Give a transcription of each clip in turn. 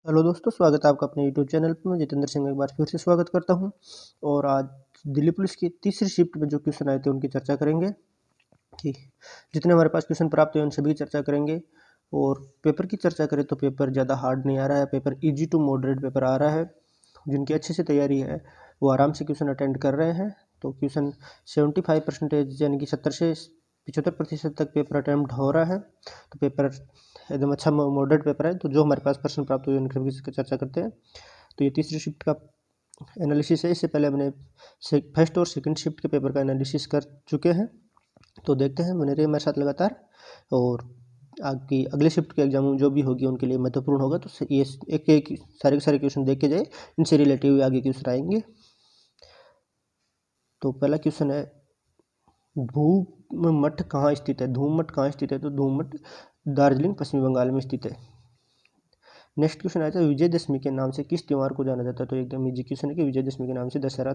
Hello दोस्तों, स्वागत है आपका अपने यूट्यूब चैनल पे। मैं जितेंद्र सिंह एक बार फिर से स्वागत करता हूं। और आज दिल्ली पुलिस की तीसरी शिफ्ट में जो क्वेश्चन आए थे उनकी चर्चा करेंगे कि जितने हमारे पास क्वेश्चन प्राप्त हुए उन सभी की चर्चा करेंगे। और पेपर की चर्चा करें तो पेपर ज़्यादा हार्ड नहीं आ रहा है, paper easy to moderate paper आ रहा है। जिनकी अच्छे से तैयारी है वो आराम से क्वेश्चन अटेंड कर रहे हैं। तो क्वेश्चन 75% यानी कि 70 से 75% तक पेपर अटैम्प्ट हो रहा है। तो पेपर एकदम अच्छा मॉडरेट पेपर है। तो जो हमारे पास प्रश्न प्राप्त हुए उनकी सभी चर्चा करते हैं। तो ये तीसरी शिफ्ट का एनालिसिस है। इससे पहले हमने फर्स्ट और सेकंड शिफ्ट के पेपर का एनालिसिस कर चुके हैं। तो देखते हैं, बने रहिए हमारे साथ लगातार। और आपकी अगले शिफ्ट के एग्जाम जो भी होगी उनके लिए महत्वपूर्ण होगा। तो ये एक एक सारे के सारे क्वेश्चन देख के जाए, इनसे रिलेटिव आगे क्वेश्चन आएंगे। तो पहला क्वेश्चन है, धूम मठ कहाँ स्थित है? धूम मठ कहाँ स्थित है? तो धूम मठ दार्जिलिंग पश्चिमी बंगाल में स्थित है। नेक्स्ट क्वेश्चन आया था, विजयदशमी के नाम से किस त्यौहार को जाना जाता है? तो एकदम इजी क्वेश्चन है कि विजयदशमी के नाम से दशहरा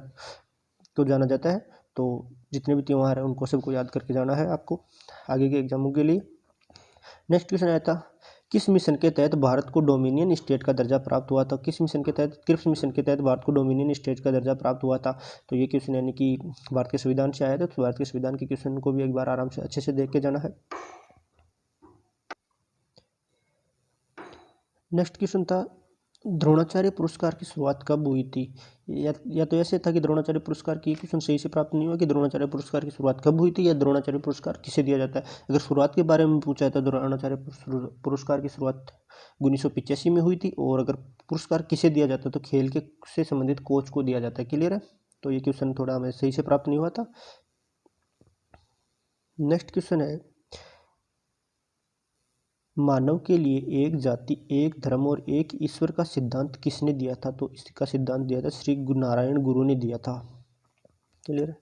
को जाना जाता है। तो जितने भी त्यौहार हैं उनको सबको याद करके जाना है आपको आगे के एग्जामों के लिए। नेक्स्ट क्वेश्चन आया था, किस मिशन के तहत भारत को डोमिनियन स्टेट का दर्जा प्राप्त हुआ था? किस मिशन के तहत? क्रिप्स मिशन के तहत भारत को डोमिनियन स्टेट का दर्जा प्राप्त हुआ था। तो ये क्वेश्चन यानी कि भारत के संविधान से आया था। तो भारत के संविधान के क्वेश्चन को भी एक बार आराम से अच्छे से देख के जाना है। नेक्स्ट क्वेश्चन था, द्रोणाचार्य पुरस्कार की शुरुआत कब हुई थी? या तो ऐसे था कि द्रोणाचार्य पुरस्कार की क्वेश्चन सही से प्राप्त नहीं हुआ कि द्रोणाचार्य पुरस्कार की शुरुआत कब हुई थी या द्रोणाचार्य पुरस्कार किसे दिया जाता है। अगर शुरुआत के बारे में पूछा है तो द्रोणाचार्य पुरस्कार की शुरुआत 1985 में हुई थी। और अगर पुरस्कार किसे दिया जाता है तो खेल के से संबंधित कोच को दिया जाता है। क्लियर है? तो ये क्वेश्चन थोड़ा हमें सही से प्राप्त नहीं हुआ था। नेक्स्ट क्वेश्चन है, मानव के लिए एक जाति, एक धर्म और एक ईश्वर का सिद्धांत किसने दिया था? तो इसका सिद्धांत दिया था श्री नारायण गुरु ने दिया था। क्लियर?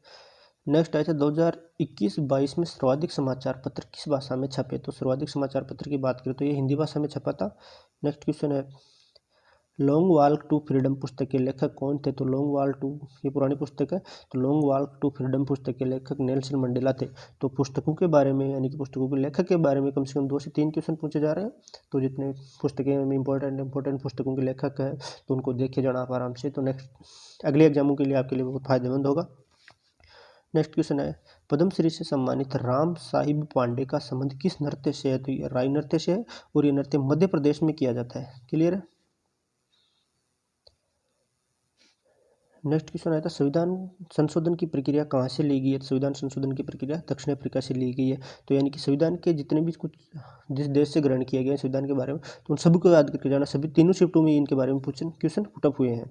नेक्स्ट आया था, 2021-22 में सर्वाधिक समाचार पत्र किस भाषा में छपे? तो सर्वाधिक समाचार पत्र की बात करें तो ये हिंदी भाषा में छपा था। नेक्स्ट क्वेश्चन है, लॉन्ग वॉक टू फ्रीडम पुस्तक के लेखक कौन थे? तो लॉन्ग वॉक टू, ये पुरानी पुस्तक है। तो लॉन्ग वॉक टू फ्रीडम पुस्तक के लेखक नेल्सन मंडेला थे। तो पुस्तकों के बारे में यानी कि पुस्तकों के लेखक के बारे में कम से कम 2 से 3 क्वेश्चन पूछे जा रहे हैं। तो जितने पुस्तकें में इंपॉर्टेंट पुस्तकों के लेखक हैं तो उनको देखे जाना आप आराम से। तो नेक्स्ट अगले एग्जामों के लिए आपके लिए बहुत फायदेमंद होगा। नेक्स्ट क्वेश्चन है, पद्मश्री से सम्मानित राम साहिब पांडे का संबंध किस नृत्य से है? तो ये राई नृत्य से है और ये नृत्य मध्य प्रदेश में किया जाता है। क्लियर है? नेक्स्ट क्वेश्चन आया था, संविधान संशोधन की प्रक्रिया कहाँ से ली गई है? संविधान संशोधन की प्रक्रिया दक्षिण अफ्रीका से ली गई है। तो यानी कि संविधान के जितने भी कुछ जिस देश से ग्रहण किया गया है संविधान के बारे में तो उन सभी को याद करके जाना। सभी तीनों शिफ्टों में इनके बारे में क्वेश्चन पुटअप हुए हैं।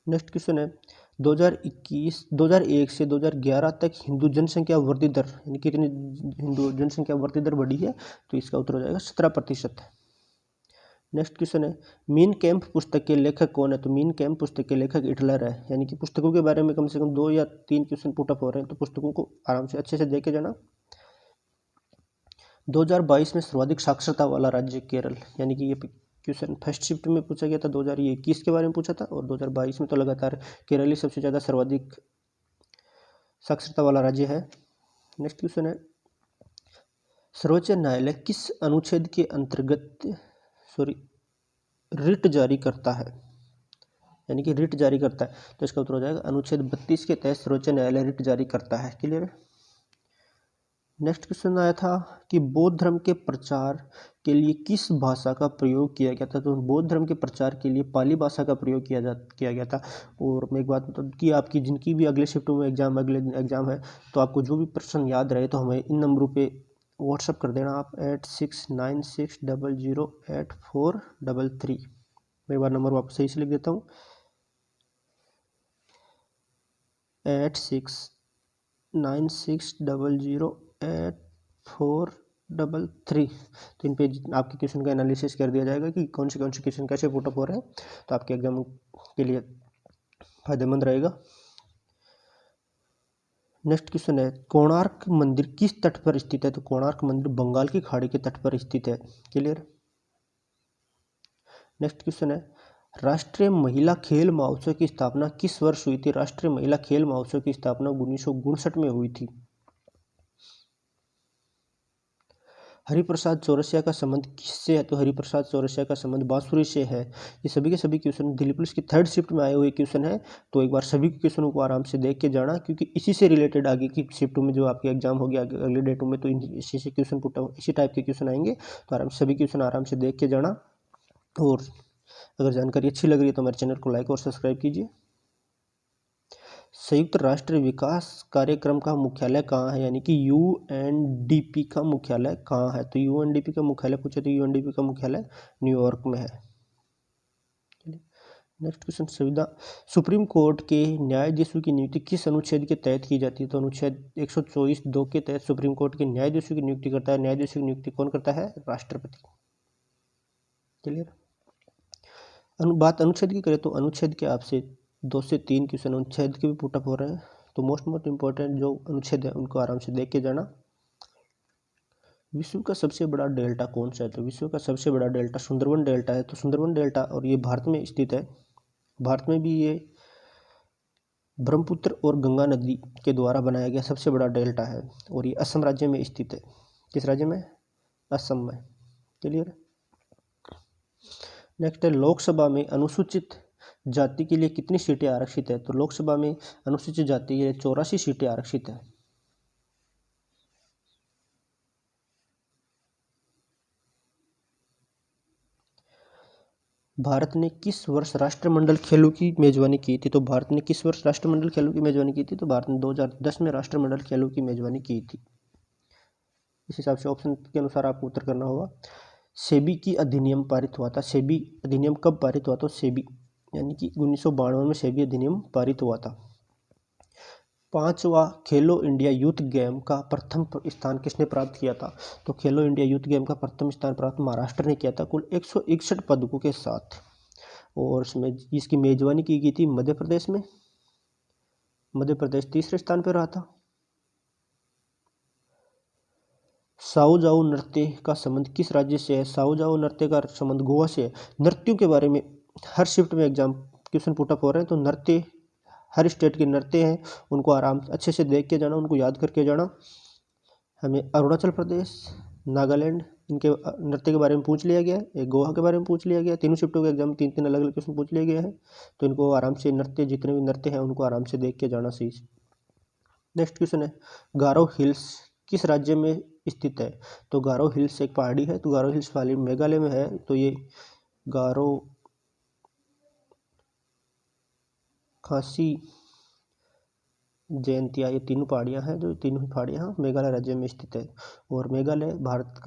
नेक्स्ट क्वेश्चन है, 2001 से 2011 तक हिंदू जनसंख्या वृद्धि दर यानी कितनी हिंदू जनसंख्या वृद्धि दर बढ़ी है? तो इसका उत्तर हो जाएगा 17%। नेक्स्ट क्वेश्चन है, मीन कैंप पुस्तक के लेखक कौन है? तो मीन कैंप पुस्तक के लेखक हिटलर है। यानी कि पुस्तकों के बारे में कम से कम 2 या 3 क्वेश्चन पुटअप हो रहे हैं। तो पुस्तकों को आराम से अच्छे से देखे जाना। 2022 में सर्वाधिक साक्षरता वाला राज्य केरल। यानी कि ये क्वेश्चन फर्स्ट शिफ्ट में पूछा गया था, 2021 के बारे में पूछा था। और 2022 में तो लगातार केरल ही सबसे ज़्यादा सर्वाधिक साक्षरता वाला राज्य है। नेक्स्ट क्वेश्चन है, सर्वोच्च न्यायालय किस अनुच्छेद के अंतर्गत रिट जारी करता है? यानी कि रिट जारी करता है। तो इसका उत्तर हो जाएगा अनुच्छेद 32 के तहत सर्वोच्च न्यायालय रिट जारी करता है। क्लियर है? नेक्स्ट क्वेश्चन आया था कि बौद्ध धर्म के प्रचार के लिए किस भाषा का प्रयोग किया गया था? तो बौद्ध धर्म के प्रचार के लिए पाली भाषा का प्रयोग किया गया था। और मैं एक बात बता दूं कि आपकी जिनकी भी अगले शिफ्टों में अगले एग्जाम है तो आपको जो भी प्रश्न याद रहे तो हमें इन नंबरों पे व्हाट्सअप कर देना आप 8696008433। मैं एक बार नंबर वापस सही से लिख देता हूँ, 8696008433। तो इन पे आपके क्वेश्चन का एनालिसिस कर दिया जाएगा कि कौन से क्वेश्चन कैसे पुटअप हो रहे हैं। तो आपके एग्जाम के लिए फायदेमंद रहेगा। नेक्स्ट क्वेश्चन है, कोणार्क मंदिर किस तट पर स्थित है? तो कोणार्क मंदिर बंगाल की खाड़ी के तट पर स्थित है। क्लियर? नेक्स्ट क्वेश्चन है, राष्ट्रीय महिला खेल महोत्सव की स्थापना किस वर्ष हुई थी? राष्ट्रीय महिला खेल महोत्सव की स्थापना 1959 में हुई थी। हरिप्रसाद चौरसिया का संबंध किससे है? तो हरिप्रसाद चौरसिया का संबंध बांसुरी से है। ये सभी के सभी क्वेश्चन दिल्ली पुलिस की 3rd शिफ्ट में आए हुए क्वेश्चन है। तो एक बार सभी क्वेश्चनों को आराम से देख के जाना, क्योंकि इसी से रिलेटेड आगे की शिफ्टों में जो आपके एग्जाम होगी अगले डेटों में, तो इसी से क्वेश्चन पुट इसी टाइप के क्वेश्चन आएंगे। तो आराम से सभी क्वेश्चन आराम से देख के जाना। और अगर जानकारी अच्छी लग रही है तो हमारे चैनल को लाइक और सब्सक्राइब कीजिए। संयुक्त राष्ट्र विकास कार्यक्रम का मुख्यालय कहाँ है? यानी कि यूएनडीपी का मुख्यालय कहाँ है? तो यूएनडीपी का मुख्यालय पूछे तो यूएनडीपी का मुख्यालय न्यूयॉर्क में है। नेक्स्ट क्वेश्चन, संविधान सुप्रीम कोर्ट के न्यायाधीशों की नियुक्ति किस अनुच्छेद के तहत की जाती है? तो अनुच्छेद 124(2) के तहत सुप्रीम कोर्ट के न्यायाधीशों की नियुक्ति करता है। न्यायाधीशों की नियुक्ति कौन करता है? राष्ट्रपति। क्लियर। बात अनुच्छेद की करें तो अनुच्छेद के आपसे 2 से 3 क्वेश्चन अनुच्छेद के भी पुटअप हो रहे हैं। तो मोस्ट इम्पोर्टेंट जो अनुच्छेद है उनको आराम से देख के जाना। विश्व का सबसे बड़ा डेल्टा कौन सा है? तो विश्व का सबसे बड़ा डेल्टा सुंदरवन डेल्टा है। तो सुंदरवन डेल्टा, और ये भारत में स्थित है। भारत में भी ये ब्रह्मपुत्र और गंगा नदी के द्वारा बनाया गया सबसे बड़ा डेल्टा है, और ये असम राज्य में स्थित है। किस राज्य में? असम में। क्लियर। नेक्स्ट है, लोकसभा में अनुसूचित जाति के लिए कितनी सीटें आरक्षित है? तो लोकसभा में अनुसूचित जाति के लिए 84 सीटें आरक्षित है। भारत ने किस वर्ष राष्ट्रमंडल खेलों की मेजबानी की थी? तो भारत ने किस वर्ष राष्ट्रमंडल खेलों की मेजबानी की थी? तो भारत ने 2010 में राष्ट्रमंडल खेलों की मेजबानी की थी। इस हिसाब से ऑप्शन के अनुसार आपको उत्तर करना होगा। सेबी की अधिनियम पारित हुआ था। सेबी अधिनियम कब पारित हुआ? तो सेबी यानी कि 1992 में सेबी अधिनियम पारित हुआ था। 5वां खेलो इंडिया यूथ गेम का प्रथम स्थान किसने प्राप्त किया था? तो खेलो इंडिया यूथ गेम का प्रथम स्थान प्राप्त महाराष्ट्र ने किया था, कुल 161 पदकों के साथ। और इसमें इसकी मेजबानी की गई थी मध्य प्रदेश में। मध्य प्रदेश तीसरे स्थान पर रहा था। साओ जाओ नृत्य का संबंध किस राज्य से है? साओ जाओ नृत्य का संबंध गोवा से है। नृत्यों के बारे में हर शिफ्ट में एग्जाम क्वेश्चन पुटअप हो रहे हैं। तो नृत्य, हर स्टेट के नृत्य हैं, उनको आराम अच्छे से देख के जाना, उनको याद करके जाना। हमें अरुणाचल प्रदेश, नागालैंड, इनके नृत्य के बारे में पूछ लिया गया है। एक गोवा के बारे में पूछ लिया गया है। तीनों शिफ्टों के एग्जाम 3-3 अलग अलग क्वेश्चन पूछ लिया गया है। तो इनको आराम से नृत्य, जितने भी नृत्य हैं उनको आराम से देख के जाना सही से। नेक्स्ट क्वेश्चन है, गारो हिल्स किस राज्य में स्थित है? तो गारो हिल्स एक पहाड़ी है। तो गारो हिल्स वाली मेघालय में है। तो ये गारो, खासी, जयंतिया, ये तीनों पहाड़ियाँ हैं। जो तीनों पहाड़ियाँ मेघालय राज्य में स्थित है। और मेघालय भारत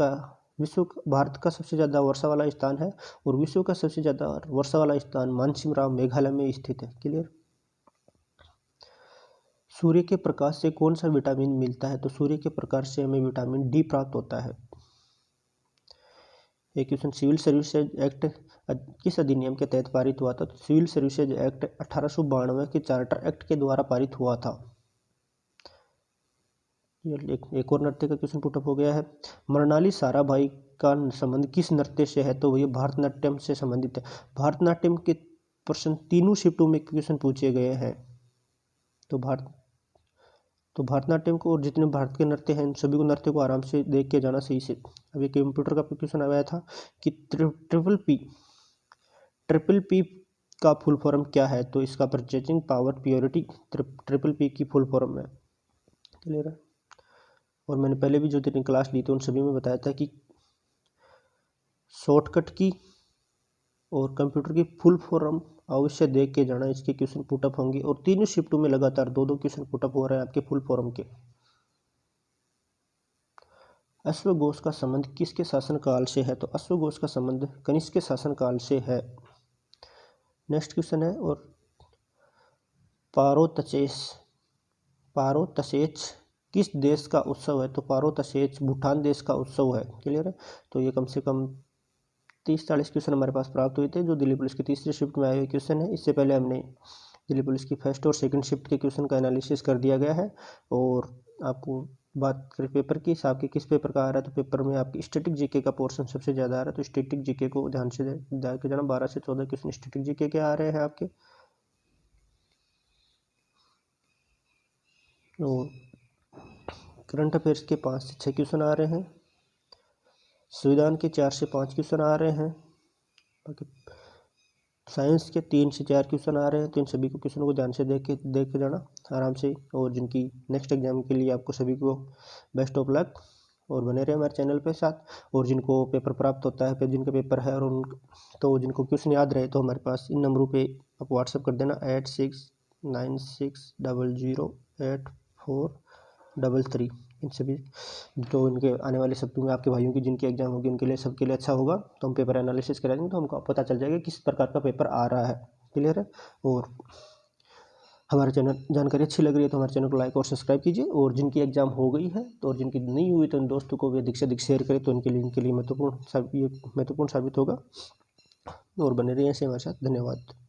का सबसे ज़्यादा वर्षा वाला स्थान है, और विश्व का सबसे ज़्यादा वर्षा वाला स्थान मानसिमराम मेघालय में स्थित है। क्लियर। सूर्य के प्रकाश से कौन सा विटामिन मिलता है? तो सूर्य के प्रकाश से हमें विटामिन डी प्राप्त होता है। एक क्वेश्चन, सिविल सर्विसेज एक्ट किस अधिनियम के तहत पारित हुआ था? तो सिविल सर्विसेज एक्ट 1892 के चार्टर एक्ट के द्वारा पारित हुआ था। ये एक और नृत्य का क्वेश्चन पुटअप हो गया है। मृणाली साराभाई का संबंध किस नृत्य से है? तो ये भारतनाट्यम से संबंधित है। भारतनाट्यम के प्रश्न तीनों शिफ्टों में क्वेश्चन पूछे गए हैं। तो भारतनाट्यम को, और जितने भारत के नृत्य हैं, सभी को नृत्य को आराम से देख के जाना सही से। अभी कंप्यूटर का क्वेश्चन आया था कि ट्रिपल पी का फुल फॉर्म क्या है? तो इसका purchasing power purity triple P की फुल फॉर्म है। क्लियर है। और मैंने पहले भी जो जितनी क्लास ली थी उन सभी में बताया था कि शॉर्टकट की और कंप्यूटर की फुल फॉर्म अवश्य देख के जाना। इसके क्वेश्चन पुटअप होंगे, और तीनों शिफ्टों में लगातार 2-2 क्वेश्चन पुटअप हो रहे हैं आपके फुल फॉर्म के। अश्वघोष का संबंध किसके शासनकाल से है? तो अश्वघोष का संबंध कनिष्क के शासनकाल से है। नेक्स्ट क्वेश्चन है, और पारोतसेच किस देश का उत्सव है? तो पारोतसेच भूटान देश का उत्सव है। क्लियर है। तो ये कम से कम 30-40 क्वेश्चन हमारे पास प्राप्त हुए थे, जो दिल्ली पुलिस की तीसरी शिफ्ट में आए हुए क्वेश्चन है। इससे पहले हमने दिल्ली पुलिस की फर्स्ट और सेकंड शिफ्ट के क्वेश्चन का एनालिसिस कर दिया गया है। और आपको बात करें पेपर की, आपके किस पेपर का आ रहा है, तो पेपर में आपकी स्टैटिक जीके का पोर्शन सबसे ज़्यादा आ रहा है। तो स्टैटिक जीके को ध्यान से ध्यान के जाना। 12 से 14 क्वेश्चन स्टैटिक जीके के आ रहे हैं आपके। और करंट अफेयर्स के 5 से 6 क्वेश्चन आ रहे हैं। संविधान के 4 से 5 क्वेश्चन आ रहे हैं, बाकी साइंस के 3 से 4 क्वेश्चन आ रहे हैं। तो इन सभी को क्वेश्चनों को ध्यान से देख के जाना आराम से, और जिनकी नेक्स्ट एग्जाम के लिए आपको सभी को बेस्ट ऑफ लक, और बने रहे हमारे चैनल पे साथ। और जिनको पेपर प्राप्त होता है, फिर जिनका पेपर है और उन तो जिनको क्वेश्चन याद रहे, तो हमारे पास इन नंबरों पे आप व्हाट्सअप कर देना 8696008433। इन सभी जो इनके आने वाले सप्ताह में आपके भाइयों की जिनकी एग्जाम होगी उनके लिए सबके लिए अच्छा होगा। तो हम पेपर एनालिसिस करा देंगे, तो हमको पता चल जाएगा किस प्रकार का पेपर आ रहा है। क्लियर है। और हमारे चैनल जानकारी अच्छी लग रही है तो हमारे चैनल को लाइक और सब्सक्राइब कीजिए, और जिनकी एग्जाम हो गई है तो और जिनकी नहीं हुई तो उन दोस्तों को भी अधिक से अधिक शेयर करें, तो इनके लिए महत्वपूर्ण साबित होगा। और बने रहिए ऐसे हमारे साथ। धन्यवाद।